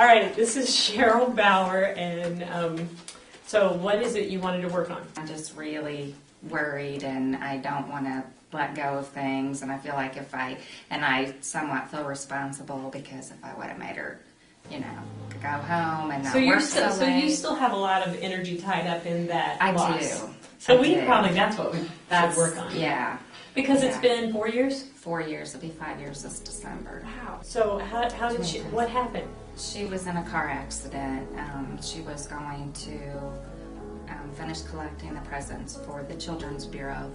All right, this is Cheryl Bauer, and so what is it you wanted to work on? I'm just really worried, and I don't want to let go of things, and I feel like I somewhat feel responsible because if I would have made her, go home and not work so late. So you still have a lot of energy tied up in that loss. Do. So that's what we should work on. Yeah. Because it's been 4 years? 4 years. It'll be 5 years this December. Wow. So what happened? She was in a car accident. She was going to finish collecting the presents for the Children's Bureau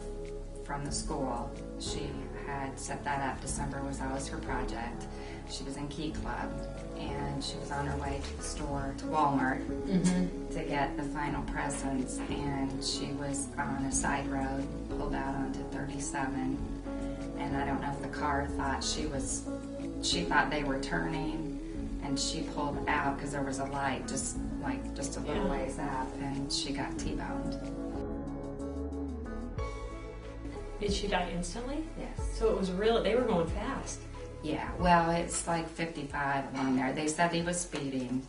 from the school. She had set that up. December was always her project. She was in Key Club, and she was on her way to the store, to Walmart, to get the final presents, and she was on a side road, pulled out onto 37, and I don't know if the car thought she thought they were turning, and she pulled out because there was a light just a little ways out, and she got T-boned. Did she die instantly? Yes. So it was they were going fast. Yeah, well, it's like 55 along there. They said he was speeding.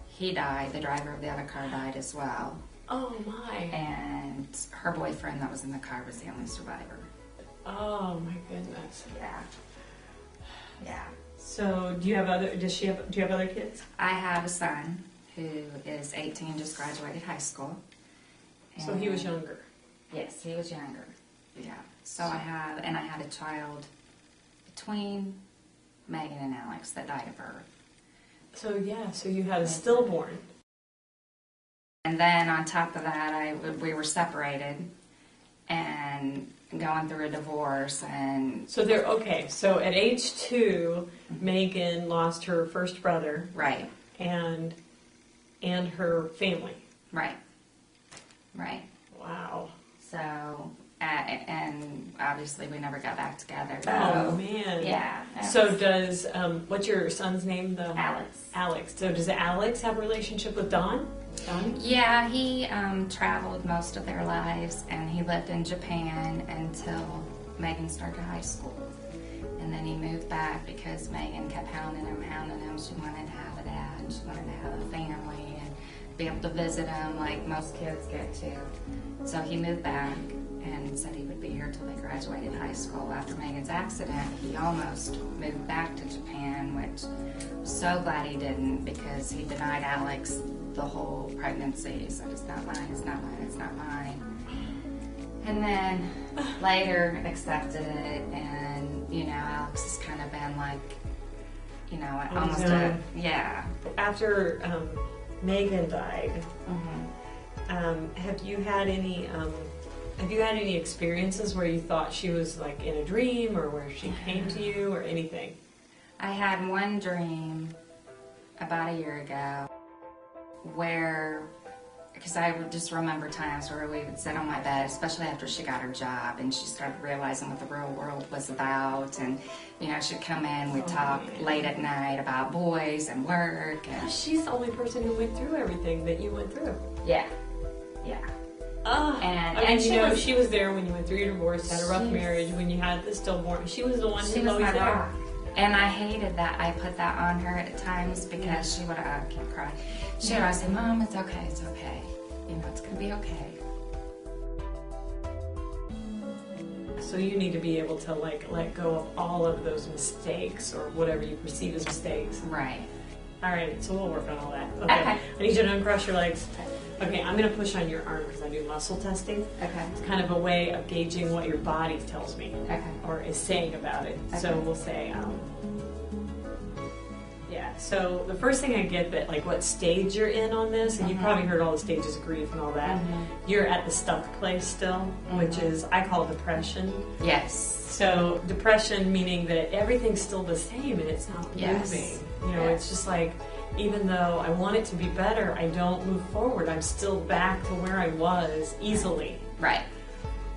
He died. The driver of the other car died as well. Oh, my. And her boyfriend that was in the car was the only survivor. Oh, my goodness. Yeah. Yeah. So do you have other kids? I have a son who is 18, just graduated high school. So he was younger? Yes, he was younger. Yeah. So I had a child between Megan and Alex that died of birth. So you had a stillborn. And then on top of that, we were separated and going through a divorce. And so So at age 2, Megan lost her first brother. Right. And her family. Right. Right. Wow. So. And obviously we never got back together. Oh, man. Yeah. So does, what's your son's name though? Alex. Alex. So does Alex have a relationship with Don? Yeah, he traveled most of their lives, and he lived in Japan until Megan started high school. And then he moved back because Megan kept hounding him. She wanted to have a dad, and she wanted to have a family and be able to visit him like most kids get to. So he moved back and said he would be here till they graduated high school. After Megan's accident, he almost moved back to Japan, which I'm so glad he didn't, because he denied Alex the whole pregnancy. He said, it's not mine, it's not mine, it's not mine. And then later accepted it, and, Alex has kind of been like, After Megan died, have you had any experiences where you thought she was like in a dream, or where she came to you, or anything? I had one dream about a year ago because I just remember times where we would sit on my bed, especially after she got her job and she started realizing what the real world was about, and she'd come in, we'd talk late at night about boys and work. And she's the only person who went through everything that you went through. Yeah. And she was there when you went through your divorce, had a rough marriage, when you had the stillborn. She was the one who was always there. And I hated that I put that on her at times, because she would I can't cry. She would always say, Mom, it's okay, it's okay. It's going to be okay. So you need to be able to let go of all of those mistakes, or whatever you perceive as mistakes. Right. All right, so we'll work on all that. Okay. I need you to uncross your legs. Okay, I'm going to push on your arm because I do muscle testing. Okay. It's kind of a way of gauging what your body tells me. Okay. Or is saying about it. Okay. So we'll say, so the first thing I get that, what stage you're in on this, and you've probably heard all the stages of grief and all that. You're at the stuck place still, which is, I call depression. Yes. So depression meaning that everything's still the same and it's not moving. It's just even though I want it to be better, I don't move forward. I'm still back to where I was easily. Right.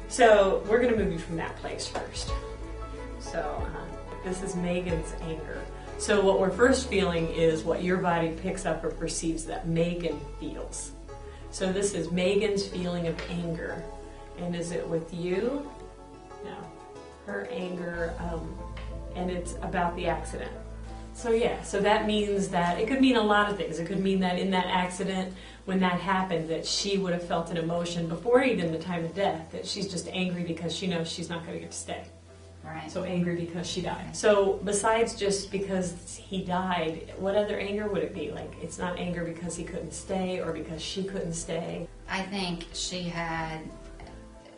So we're going to move you from that place first. So this is Megan's anger. So what we're first feeling is what your body picks up or perceives that Megan feels. So this is Megan's feeling of anger. And is it with you? No. Her anger, and it's about the accident. So yeah, so that means that, it could mean a lot of things. It could mean that in that accident, when that happened, that she would have felt an emotion before even the time of death, that she's just angry because she knows she's not going to get to stay. Right. So angry because she died. So besides just because he died, what other anger would it be? Like, it's not anger because he couldn't stay or because she couldn't stay. I think she had,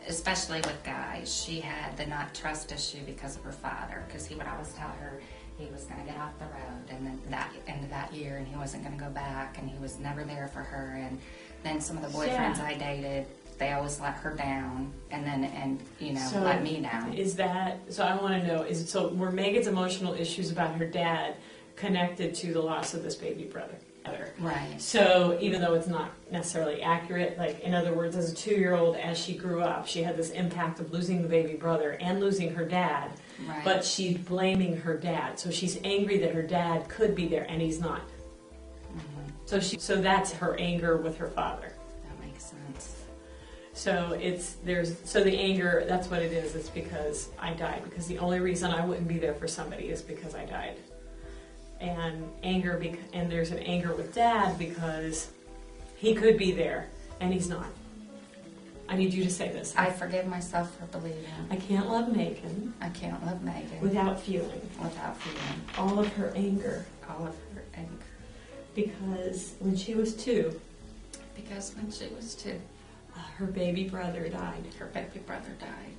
especially with guys, she had the not trust issue because of her father, because he would always tell her he was going to get off the road and then that end of that year and he wasn't going to go back and he was never there for her. And then some of the boyfriends I dated, they always let her down and then So let me down. Is that, so I want to know, were Megan's emotional issues about her dad connected to the loss of this baby brother? Right. So even though it's not necessarily accurate, like in other words, as a 2-year-old, as she grew up, she had this impact of losing the baby brother and losing her dad, Right. but she's blaming her dad. So she's angry that her dad could be there and he's not. Mm-hmm. So that's her anger with her father. That makes sense. So the anger, that's what it is. It's because I died. Because the only reason I wouldn't be there for somebody is because I died. And and there's an anger with Dad because he could be there and he's not. I need you to say this. I forgive myself for believing. I can't love Megan. I can't love Megan Without feeling all of her anger. all of her anger. Because when she was 2, Because when she was 2, her baby brother died. her baby brother died.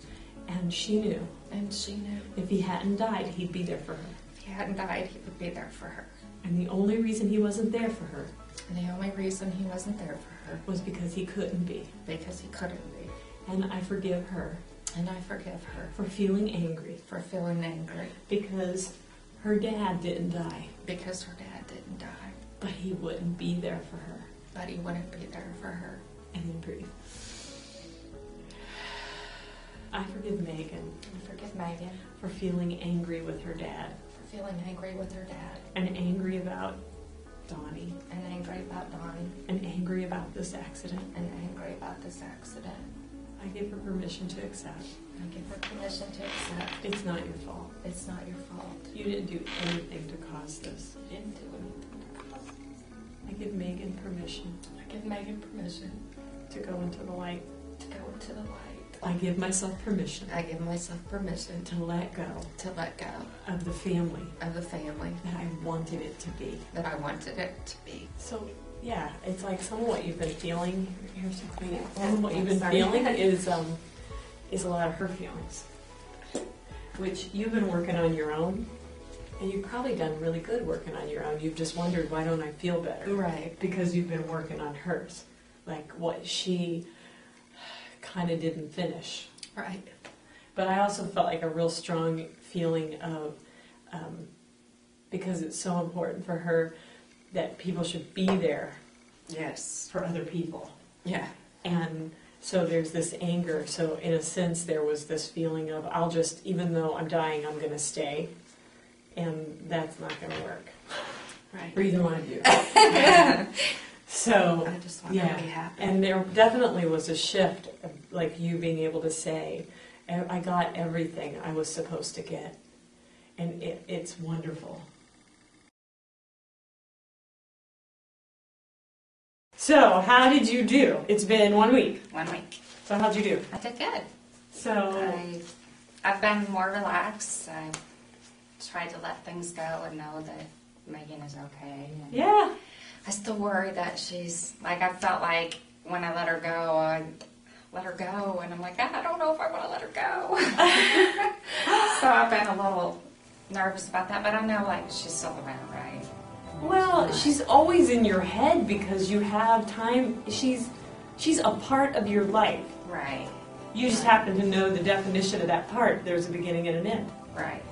And she knew And she knew if he hadn't died, he'd be there for her. if he hadn't died, he would be there for her. And the only reason he wasn't there for her And the only reason he wasn't there for her was because he couldn't be. because he couldn't be. And I forgive her And I forgive her for feeling angry for feeling angry because her dad didn't die, because her dad didn't die, but he wouldn't be there for her. but he wouldn't be there for her. And then breathe. I forgive Megan And forgive Megan for feeling angry with her dad for feeling angry with her dad and angry about Donnie and angry about Donnie and angry about this accident. and angry about this accident. I give her permission to accept. I give her permission to accept It's not your fault. it's not your fault. You didn't do anything to cause this. You didn't do anything to cause it. I give Megan permission I give Megan permission to go into the light. to go into the light. I give myself permission I give myself permission to let go to let go of the family of the family that I wanted it to be. that I wanted it to be. So, yeah, it's like some of what you've been feeling. Here's some cleaning. Some of what you've been feeling is a lot of her feelings, which you've been working on your own, and you've probably done really good working on your own. You've just wondered, why don't I feel better? Right. Because you've been working on hers, like what she kind of didn't finish. Right. But I also felt like a real strong feeling of, because it's so important for her that people should be there Yes. for other people. Yeah. And so there's this anger. So in a sense, there was this feeling of, I'll just, even though I'm dying, I'm going to stay. And that's not going to work. Right. For either one of you. So, I just want her to be happy. And there definitely was a shift, of, like you being able to say, I got everything I was supposed to get. And it's wonderful. So, how did you do? It's been 1 week. 1 week. So, how'd you do? I did good. So, I've been more relaxed. I tried to let things go and know that Megan is okay. And yeah. I still worry that she's, like, I felt like when I let her go, and I'm like, I don't know if I want to let her go. So I've been a little nervous about that, but I know, like, she's still around, right? Well, she's always in your head because you have time. She's a part of your life. Right. You just happen to know the definition of that part. There's a beginning and an end. Right.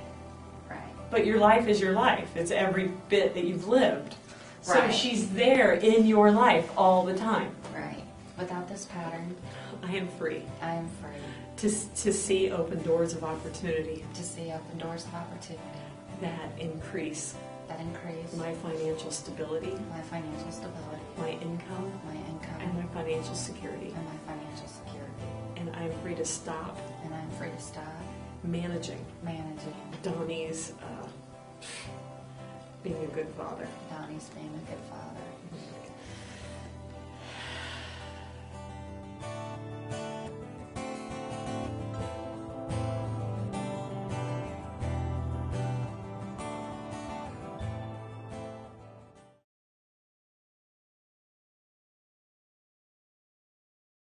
Right. But your life is your life. It's every bit that you've lived. So Right. she's there in your life all the time. Right. Without this pattern, I am free I am free to see open doors of opportunity to see open doors of opportunity that increase that increase my financial stability, my financial stability, my income, and my financial security. and my financial security. And I'm free to stop And I'm free to stop managing managing Donnie's being a good father. Donnie's being a good father.